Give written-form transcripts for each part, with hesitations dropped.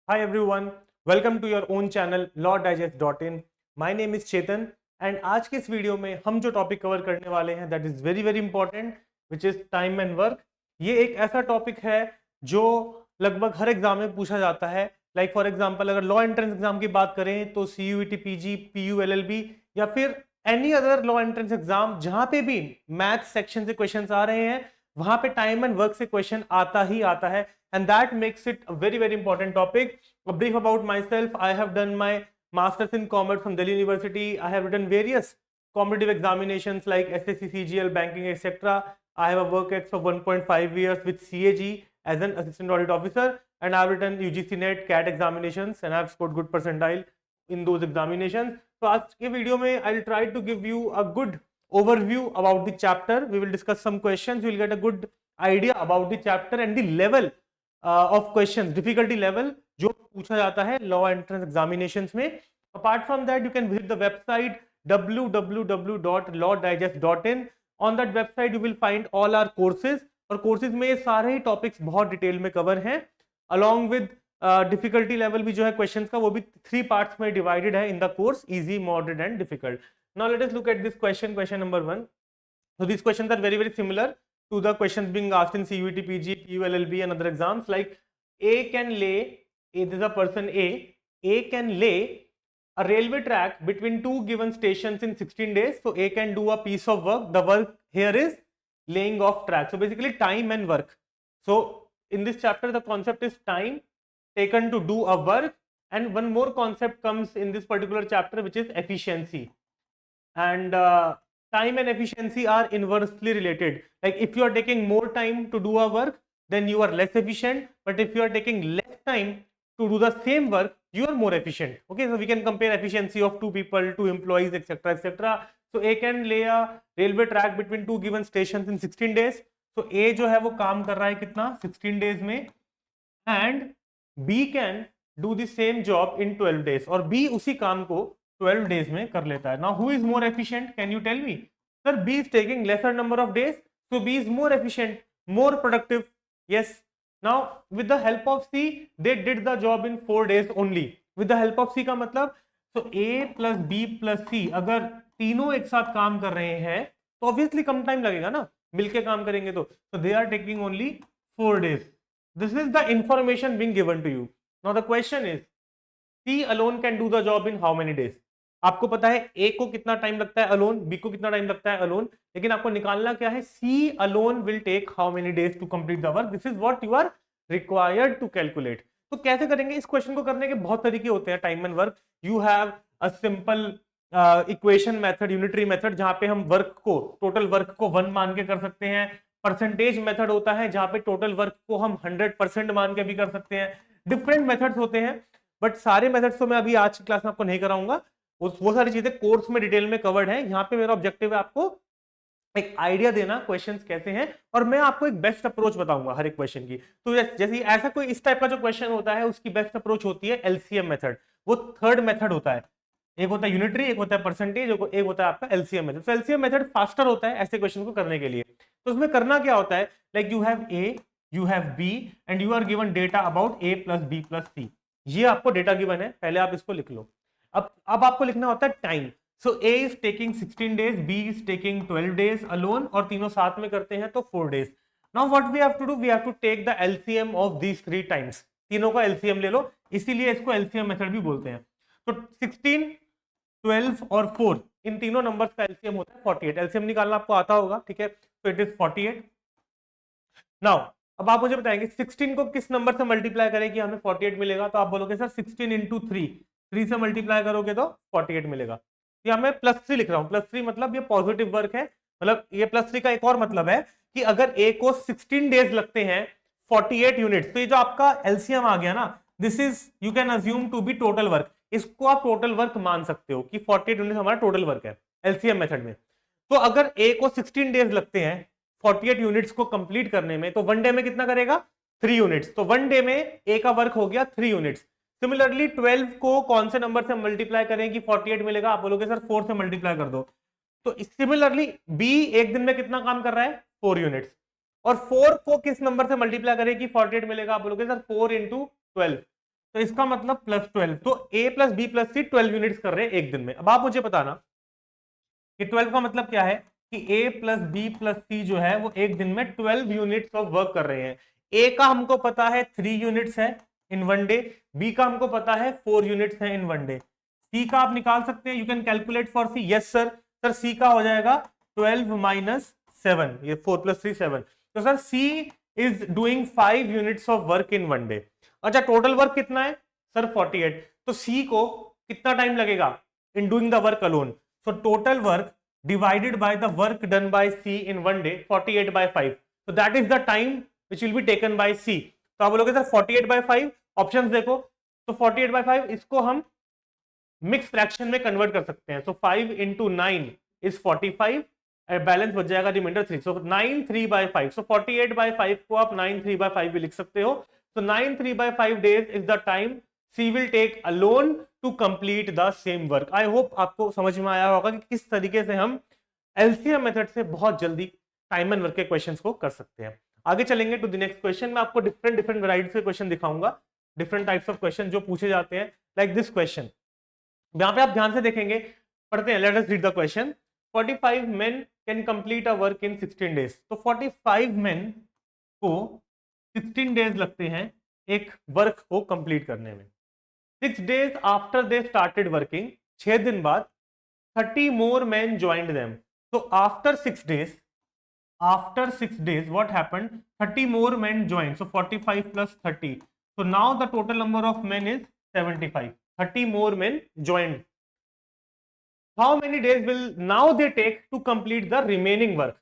Hi everyone, welcome to your own channel lawdigest.in. My name is Chetan and आज के इस video में हम जो टॉपिक कवर करने वाले हैं that is very very important which is time and work. ये एक ऐसा टॉपिक है जो लगभग हर एग्जाम में पूछा जाता है। लाइक फॉर एग्जांपल अगर लॉ एंट्रेंस एग्जाम की बात करें तो CUET PG, PU LLB या फिर any other law entrance exam जहां पे भी मैथ सेक्शन से क्वेश्चंस आ रहे हैं वहां पे टाइम एंड वर्क से क्वेश्चन आता ही आता है and that makes it a very very important topic. A brief about myself: I have done my masters in commerce from Delhi University. I have written various competitive examinations like SSC, CGL, banking, etc. I have a work ex of 1.5 years with CAG as an assistant audit officer, and I have written UGC NET CAT examinations and I have scored good percentile in those examinations. So आज के video में I'll try to give you a good overview about the chapter. We will discuss some questions. You will get a good idea about the chapter and the level of questions, difficulty level जो पूछा जाता है law entrance examinations में. Apart from that you can visit the website www.lawdigest.in. On that website you will find all our courses और courses में ये सारे ही टॉपिक्स बहुत डिटेल में कवर हैं अलॉन्ग विद डिफिकल्टी लेवल भी जो है क्वेश्चंस का वो भी 3 पार्ट्स में डिवाइडेड है in the course easy, moderate and difficult. Now let us look at this question number 1. So these questions are very very similar to the questions being asked in CUET PG, PU LLB and other exams. Like A can lay, this is a person A can lay a railway track between two given stations in 16 days. So A can do a piece of work. The work here is laying of track. So basically time and work. So in this chapter the concept is time taken to do a work, and one more concept comes in this particular chapter which is efficiency. And time and efficiency are inversely related. Like if you are taking more time to do a work, then you are less efficient, but if you are taking less time to do the same work, you are more efficient. Okay, so we can compare efficiency of two people, two employees, etc, etc. So A can lay a railway track between two given stations in 16 days. So A जो है वो काम कर रहा है कितना 16 days में, and B can do the same job in 12 days. और B उसी काम को 12 days में कर लेता है. Now who is more efficient? Can you tell me? Sir, B is taking lesser number of days, so B is more efficient, more productive. Yes. Now with the help of C, they did the job in 4 days only. With the help of C का मतलब, so A plus B plus C अगर तीनों एक साथ काम कर रहे हैं तो obviously कम टाइम लगेगा ना, मिलके काम करेंगे तो. So they are taking only 4 days. This is the information being given to you. Now the question is, C alone can do the job in how many days? आपको पता है A को कितना टाइम लगता है अलोन, B को कितना time लगता है अलोन, लेकिन आपको निकालना क्या है, C alone will take how many days to complete the work. This is what you are required to calculate. तो कैसे करेंगे इस क्वेश्चन को? करने के बहुत तरीके होते हैं time and work. You have a simple equation method, unitary method, जहां पे हम वर्क को, टोटल वर्क को 1 मान के कर सकते हैं. परसेंटेज मेथड होता है जहां पे टोटल वर्क को हम 100% मान के भी कर सकते हैं. डिफरेंट मेथड्स होते हैं, बट सारे मेथड्स तो मैं अभी आज की क्लास में आपको नहीं कराऊंगा. वो सारी चीजें कोर्स में डिटेल में कवर्ड है. यहाँ पे मेरा ऑब्जेक्टिव है आपको एक आइडिया देना क्वेश्चंस कैसे हैं, और मैं आपको एक बेस्ट अप्रोच बताऊंगा हर एक क्वेश्चन की. तो जैसे ऐसा कोई इस टाइप का जो क्वेश्चन होता है उसकी बेस्ट अप्रोच होती है LCM मेथड. वो थर्ड मेथड होता है. एक होता है यूनिटरी, एक होता है परसेंटेज, एक होता है आपका LCM मेथड. तो LCM मेथड फास्टर होता है ऐसे क्वेश्चन को करने के लिए. तो उसमें करना क्या होता है, like you have A, you have B and you are given data about A plus B plus C. ये आपको डेटा गिवन है, पहले आप इसको लिख लो. अब आपको लिखना होता है time. So A is taking 16 days, B is taking 12 days alone, और तीनों साथ में करते हैं तो 4 days. Now what we have to do, we have to take the LCM of these 3 times. तीनों का LCM ले लो, इसीलिए इसको LCM मेथड भी बोलते हैं. तो 16, 12 और 4 इन तीनों नंबर्स का LCM होता है 48. LCM निकालना आपको आता होगा, ठीक है. तो इट इज 48. नाउ अब आप मुझे बताएंगे 16 को किस नंबर से मल्टीप्लाई करें कि हमें 48 मिलेगा. तो आप बोलोगे सर 16 इंटू 3 से मल्टीप्लाई करोगे तो 48 मिलेगा. या मैं +3 लिख रहा हूं. +3 मतलब ये पॉजिटिव वर्क है. मतलब ये +3 का एक और मतलब है कि अगर A को 16 डेज लगते हैं 48 यूनिट्स, तो ये जो आपका LCM आ गया ना, this is you can assume to be total work. इसको आप टोटल वर्क मान सकते हो कि 48 यूनिट्स हमारा टोटल वर्क है LCM मेथड में. तो अगर A को 16 डेज लगते हैं 48 यूनिट्स को कंप्लीट करने में, तो 1 डे में कितना करेगा 3 यूनिट्स. तो 1 डे में A का वर्क हो गया 3 यूनिट्स. सिमिलरली 12 को कौन से नंबर से मल्टीप्लाई करें कि 48 मिलेगा, आप बोलोगे सर 4 से मल्टीप्लाई कर दो. तो सिमिलरली B एक दिन में कितना काम कर रहा है 4 यूनिट्स. और 4 को किस नंबर से मल्टीप्लाई करें कि 48 मिलेगा, आप बोलोगे सर 4 इंटू 12. तो इसका मतलब +12, तो A plus B plus C 12 units कर रहे हैं एक दिन में। अब आप मुझे बताना कि 12 का मतलब क्या है कि A plus B plus C जो है वो एक दिन में 12 यूनिट्स ऑफ वर्क कर रहे हैं। A का हमको पता है 3 यूनिट्स है इन वन डे, B का हमको पता है 4 यूनिट्स है इन वन डे, C का आप निकाल सकते हैं, you can calculate for C। Yes sir, sir C का हो जाएगा 12 माइनस 7, ये 4 प्लस 3 7, तो sir C is doing 5 units of work in one day. अच्छा, टोटल वर्क कितना है सर 48, तो C को कितना टाइम लगेगा in doing the work alone? So total work divided by the work done by C in one day 48 by 5. So that is the time which will be taken by C. तो आप बोलोगे sir 48 by 5, options देखो, तो 48 by 5 इसको हम mix fraction में convert कर सकते हैं। So 5 into 9 is 45, बैलेंस बच जाएगा reminder 3, so 9 3 by 5, so 48 by 5 को आप 9 3 by 5 भी लिख सकते हो। So 9 3 by 5 days is the time C will take alone to complete the same work. I hope आपको समझ में आया होगा कि किस तरीके से हम LCM मेथड से बहुत जल्दी टाइम एंड वर्क के क्वेश्चंस को कर सकते हैं। आगे चलेंगे टू द नेक्स्ट क्वेश्चन। मैं आपको डिफरेंट वैरायटीज के क्वेश्चन दिखाऊंगा, डिफरेंट टाइप्स ऑफ क्वेश्चन जो पूछे जाते हैं, लाइक दिस क्वेश्चन। यहाँ पे आप ध्यान से देखेंगे, पढ़ते हैं, late us read the question. 45 men can complete a work in 16 days। तो 45 men को 16 डेज लगते हैं एक वर्क को कंप्लीट करने में। 6 days after they started working, 6 दिन बाद 30 more men joined them। So after 6 days what happened? 30 more men joined, so 45 plus 30, so now the total number of men is 75। 30 more men joined। How many days will now they take to complete the remaining work?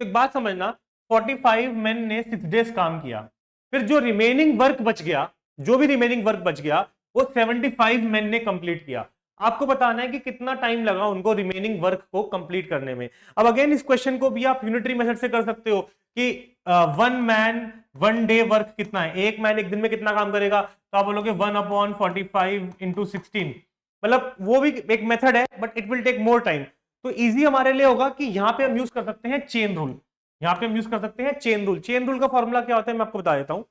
तो एक बात समझना, 45 men ने 6 days काम किया, फिर जो remaining work बच गया, जो भी रिमेनिंग वर्क बच गया वो 75 men ने कंप्लीट किया। आपको बताना है कि कितना टाइम लगा उनको रिमेनिंग वर्क को कंप्लीट करने में। अब अगेन इस क्वेश्चन को भी आप यूनिटरी मेथड से कर सकते हो कि 1 man 1 day वर्क कितना है, एक मैन एक दिन में कितना काम करेगा, तो आप बोलोगे 1/45 into 16, मतलब वो भी एक मेथड है but it will take more time. तो इजी हमारे लिए होगा कि यहाँ पे हम यूज कर सकते हैं चेन रूल। यहाँ पे हम यूज कर सकते हैं चेन रूल। चेन रूल का फॉर्मूला क्या होता है मैं आपको बता देता हूं,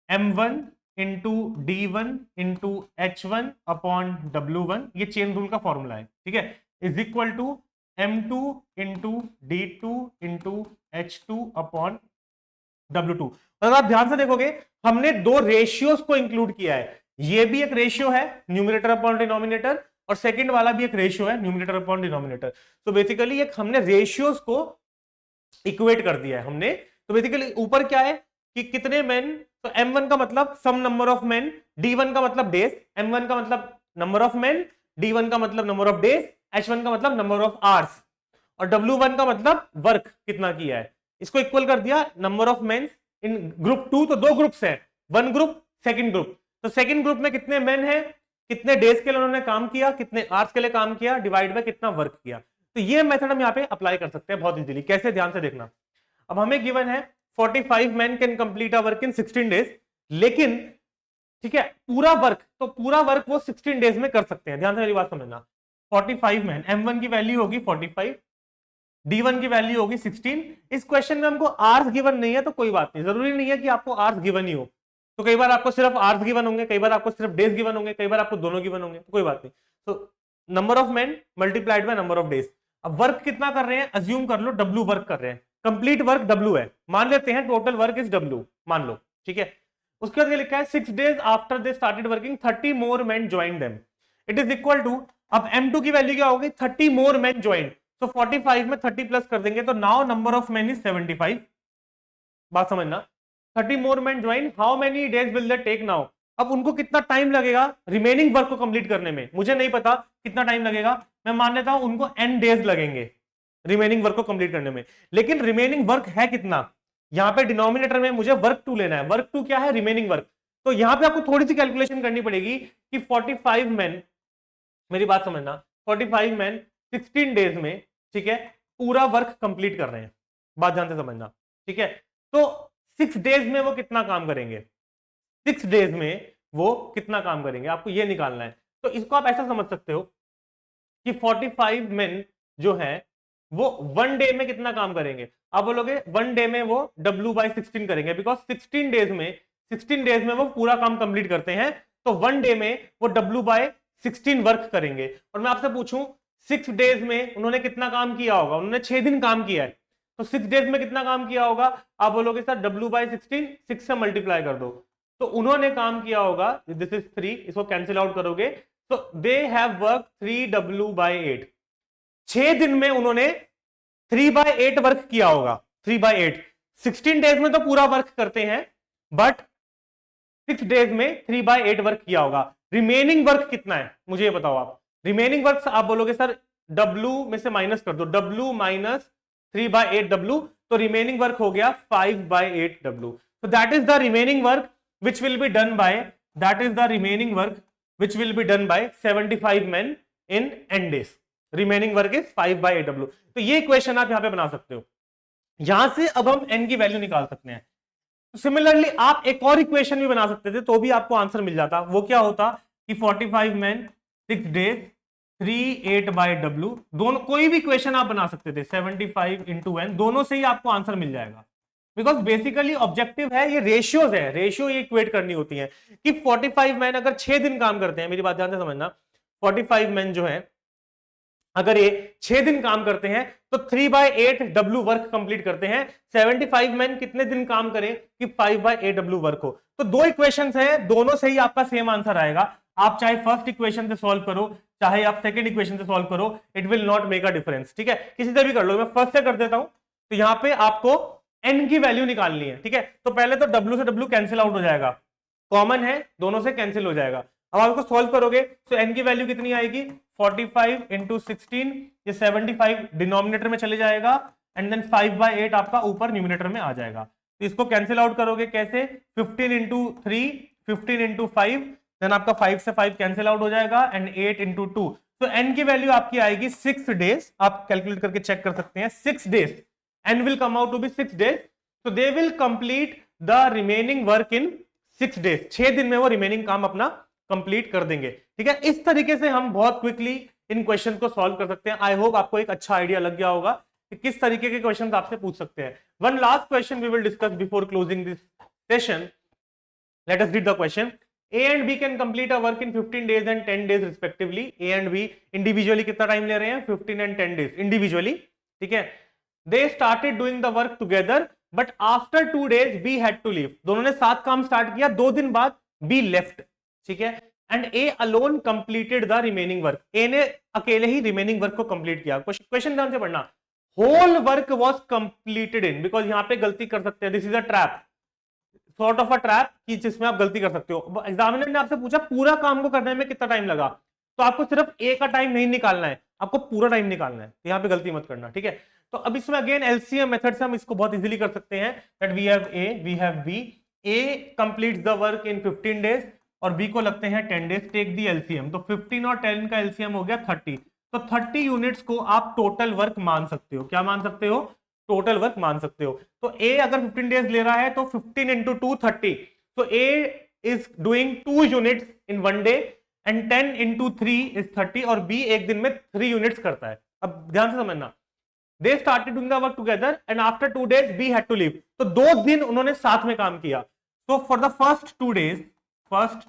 M1 into D1 into H1 upon W1, ये चेन रूल का फॉर्मूला है, ठीक है, is equal to M2 into D2 into H2 upon W2। अगर आप ध्यान से देखोगे हमने दो रेशियोज को इंक्लूड किया है, ये भी एक रेशियो है न्यूमरेटर अपॉन डिनोमिनेटर, और सेकंड वाला भी एक रेशियो है न्यूमरेटर अपॉन डिनोमिनेटर। तो बेसिकली एक हमने रेशियोज को इक्वेट कर दिया है हमने। तो बेसिकली ऊपर क्या है कि कितने मेन, तो M1 का मतलब सम नंबर ऑफ मेन, D1 का मतलब डेज, M1 का मतलब नंबर ऑफ मेन, D1 का मतलब नंबर ऑफ डेज, H1 का मतलब नंबर ऑफ आवर्स, और W1 का मतलब वर्क कितना किया है। इसको इक्वल कर दिया number of main in group 2, तो दो ग्रुप्स हैं, वन ग्रुप सेकंड ग्रुप। तो सेकंड ग्रुप में कितने मेन हैं, कितने डेज के लिए उन्होंने काम किया, कितने आवर्स के लिए काम किया, डिवाइड बाय कितना वर्क किया। तो ये मेथड हम यहाँ पे अप्लाई कर सकते हैं बहुत इजीली। कैसे, ध्यान से देखना। अब हमें गिवन है 45 men can complete a work in 16 days, लेकिन ठीक है पूरा वर्क, तो पूरा वर्क वो 16 डेज में कर सकते हैं। ध्यान से मेरी बात समझना, 45 men, M1 की वैल्यू होगी 45, D1 की वैल्यू होगी 16। इस क्वेश्चन में हमको आवर्स गिवन नहीं है, तो कोई बात नहीं, जरूरी नहीं है कि आपको आवर्स गिवन ही हो। तो कई बार आपको सिर्फ आवर्स गिवन होंगे, कई बार आपको सिर्फ डेज गिवन होंगे, कई बार आपको दोनों गिवन होंगे, तो कोई बात नहीं। तो number of main multiplied by number of days. अब वर्क कितना कर रहे हैं, अज्यूम कर लो W वर्क कर रहे हैं, कंप्लीट वर्क W है, मान लेते हैं टोटल वर्क इज W, मान लो, ठीक है। उसके बाद लिखा है 6 days after they started working 30 more men join them, it is equal to, अब M2 की वैल्यू क्या होगी, 30 मोर मेन ज्वाइन, तो 45 में 30 प्लस कर देंगे, तो now number of men is 75। बात समझना, 30 more men join, how many days will they take now. अब उनको कितना टाइम लगेगा रिमेनिंग वर्क को कंप्लीट करने में, मुझे नहीं पता कितना टाइम लगेगा, मैं मान लेता हूं उनको n डेज लगेंगे रिमेनिंग वर्क को कंप्लीट करने में। लेकिन रिमेनिंग वर्क है कितना, यहां पे डिनोमिनेटर में मुझे वर्क 2 लेना है, वर्क 2 क्या है, रिमेनिंग वर्क। तो यहां पे आपको थोड़ी सी कैलकुलेशन करनी पड़ेगी कि 45 मैन, मेरी बात समझना, 45 मैन 16 डेज में, ठीक है, पूरा वर्क कंप्लीट कर रहे हैं, बात ध्यान से समझना, ठीक है। तो 6 डेज में वो कितना काम करेंगे, 6 डेज में वो कितना काम करेंगे, आपको ये निकालना है। तो इसको आप ऐसा समझ सकते हो कि 45 मेन जो है वो 1 डे में कितना काम करेंगे। आप बोलोगे 1 डे में वो W/16 करेंगे, बिकॉज 16 डेज में 16 डेज में वो पूरा काम कंप्लीट करते हैं, तो 1 डे में वो W/16 वर्क करेंगे। और मैं आपसे पूछूं 6 डेज में उन्होंने कितना काम किया होगा? उन्होंने 6 दिन काम किया है, तो 6 डेज में कितना काम किया होगा? आप बोलोगे सर W/16 6 से मल्टीप्लाई कर दो, तो उन्होंने काम किया होगा, दिस इज 3, इसको कैंसिल आउट करोगे तो दे हैव वर्क 3W/8। 6 दिन में उन्होंने 3/8 वर्क किया होगा, 3/8। 16 डेज में तो पूरा वर्क करते हैं, बट 6 डेज में 3/8 वर्क किया होगा। रिमेनिंग वर्क कितना है मुझे ये बताओ आप। रिमेनिंग वर्क आप बोलोगे सर W में से माइनस कर दो, W माइनस 3/8W, तो रिमेनिंग वर्क हो गया 5/8W। So that is the remaining work which will be done by, that is the remaining work which will be done by 75 men in n days. Remaining work is 5/8W। तो ये equation आप यहां पे बना सकते हो। यहां से अब हम n की वैल्यू निकाल सकते हैं। सिमिलरली आप एक और इक्वेशन भी बना सकते थे, तो भी आपको आंसर मिल जाता। वो क्या होता कि 45 men 6 days 3/8/W, दोनों कोई भी इक्वेशन आप बना सकते थे, 75 into n, दोनों से ही आपको आंसर मिल जाएगा। बिकॉज बेसिकली ऑब्जेक्टिव है, ये रेशियोज है, रेशियो ये इक्वेट करनी होती है कि 45 मैन अगर 6 दिन काम करते हैं, मेरी बात ध्यान से समझना, 45 मैन जो है अगर ये 6 दिन काम करते हैं तो 3/8W वर्क कंप्लीट करते हैं। 75 मैन कितने दिन काम करें कि 5/8W वर्क हो। तो दो इक्वेशंस हैं, दोनों से ही आपका सेम आंसर आएगा। आप चाहे फर्स्ट इक्वेशन से सॉल्व करो, चाहे आप सेकंड इक्वेशन से सॉल्व करो, it will not make a difference. ठीक है, किसी से भी कर लो, मैं फर्स्ट से कर देता हूं। तो यहां पे आपको n की वैल्यू निकालनी है। ठीक है, तो पहले तो W से W कैंसिल आउट हो जाएगा, कॉमन है, दोनों से कैंसिल हो जाएगा। अब आप इसको सॉल्व करोगे तो n की वैल्यू कितनी आएगी? 45 into 16, ये 75 डिनोमिनेटर में चले जाएगा, एंड देन 5/8 आपका ऊपर न्यूमिनेटर में आ जाएगा। तो इसको कैंसिल आउट करोगे कैसे? 15 into 3, 15 into 5, देन आपका 5 से 5 कैंसिल आउट हो जाएगा, एंड 8 into 2। तो n की वैल्यू आपकी आएगी 6 डेज। आप कैलकुलेट करके चेक कर सकते हैं, 6 days, n will come out to be 6 days, so they will complete the remaining work in 6 days। 6 दिन में वो रिमेनिंग काम अपना कंप्लीट कर देंगे। ठीक है, इस तरीके से हम बहुत क्विकली इन क्वेश्चन को सॉल्व कर सकते हैं। आई होप आपको एक अच्छा आइडिया लग गया होगा कि किस तरीके के क्वेश्चन आपसे पूछ सकते हैं। One last question we will discuss before closing this session. Let us read the question. A and B can complete a work in 15 days and 10 days respectively। A and B individually कितना time ले रहे हैं? 15 and 10 days individually. ठीक है, they started doing the work together but after 2 days B had to leave। दोनों ने साथ काम स्टार्ट किया, 2 दिन बाद B left। ठीक है, and A alone completed the remaining work। A ने अकेले ही रिमेनिंग वर्क को कंप्लीट किया। क्वेश्चन ध्यान से पढ़ना, whole work was completed in, because यहां पे गलती कर सकते हैं, this is a trap, sort of a trap की जिसमें आप गलती कर सकते हो। एग्जामिनर ने आपसे पूछा पूरा काम को करने में कितना टाइम लगा, तो आपको सिर्फ ए का टाइम नहीं निकालना है, आपको पूरा टाइम निकालना है। यहाँ पे गलती मत करना। ठीक है, तो अब इसमें अगेन एलसीएम मेथड से हम इसको बहुत इजीली कर सकते हैं, that we have A, we have B, A completes the work in 15 days और बी को लगते हैं 10 डेज। टेक दी एलसीएम, तो 15 और 10 का एलसीएम हो गया 30। तो 30 यूनिट्स को आप टोटल वर्क मान सकते हो। क्या मान सकते हो? टोटल वर्क मान सकते हो। तो ए अगर 15 डेज ले रहा है तो 15 into 2 30। तो A is doing 2 units in 1 day and 10 into 3 is 30, और बी एक दिन में 3 यूनिट्स करता है। अब ध्यान से समझना, they started doing the work together and after 2 days B had to leave। तो 2 दिन उन्होंने साथ में काम किया। तो फॉर द फर्स्ट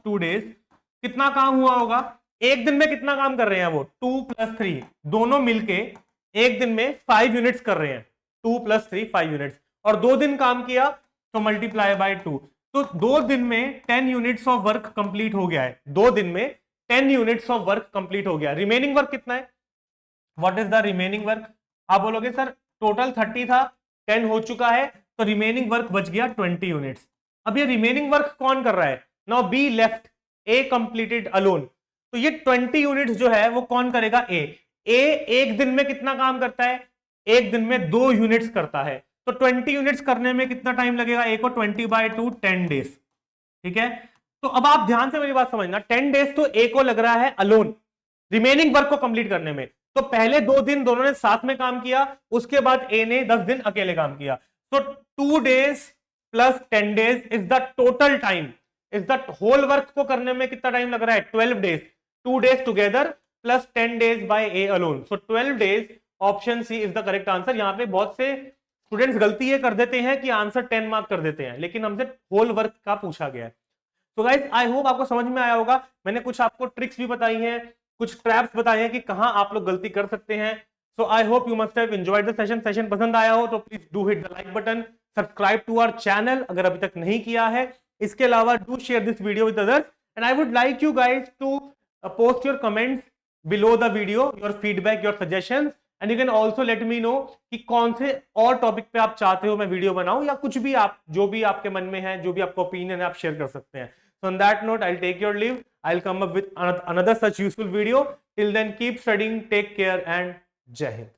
2 डेज कितना काम हुआ होगा? एक दिन में कितना काम कर रहे हैं वो? 2 + 3, दोनों मिलके एक दिन में 5 यूनिट्स कर रहे हैं। 2 + 3 5 यूनिट्स, और 2 दिन काम किया तो मल्टीप्लाई बाय 2। तो 2 दिन में 10 यूनिट्स ऑफ वर्क कंप्लीट हो गया है। 2 दिन में 10 यूनिट्स ऑफ वर्क कंप्लीट हो गया। रिमेनिंग वर्क कितना है? What is the remaining work? आप बोलोगे सर टोटल 30 था, 10 हो चुका है, तो रिमेनिंग वर्क बच गया 20 यूनिट्स। अब ये रिमेनिंग वर्क कौन कर रहा है? Now be left, A completed alone. तो ये 20 यूनिट्स जो है वो कौन करेगा? ए एक दिन में कितना काम करता है? एक दिन में 2 यूनिट्स करता है। तो 20 यूनिट्स करने में कितना टाइम लगेगा? ए को 20/2 10 डेज। ठीक है, तो अब आप ध्यान से मेरी बात समझना, 10 डेज तो ए को लग रहा है अलोन रिमेनिंग वर्क को कंप्लीट करने में। तो पहले 2 दिन दोनों ने साथ में काम किया, उसके बाद ए ने 10 दिन अकेले काम किया। तो 2 days + 10 days is the total time, is the whole work को करने में कितना टाइम लग रहा है? 12 days। 2 days together + 10 days by A alone. So 12 days, option C is the correct answer. यहां पे बहुत से स्टूडेंट्स गलती ये कर देते हैं कि आंसर 10 मार्क कर देते हैं, लेकिन हमसे होल वर्क का पूछा गया है। तो गाइस आई होप आपको समझ में आया होगा। मैंने कुछ आपको ट्रिक्स भी बताई हैं, कुछ ट्रैप्स बताए हैं कि कहां आप लोग गलती कर सकते हैं। So I hope you must have enjoyed the session. Session पसंद आया हो तो please do hit the like button, subscribe to our channel अगर अभी तक नहीं किया है। इसके अलावा do share this video with others and I would like you guys to post your comments below the video, your feedback, your suggestions, and you can also let me know कि कौन से और टॉपिक पे आप चाहते हो मैं video बनाऊं, या कुछ भी आप जो भी आपके मन में है, जो भी आपका ओपिनियन है, आप शेयर कर सकते हैं। So on that note, I'll take your leave. I'll come up with another such useful video. Till then, keep studying, take care, and Jai Hind.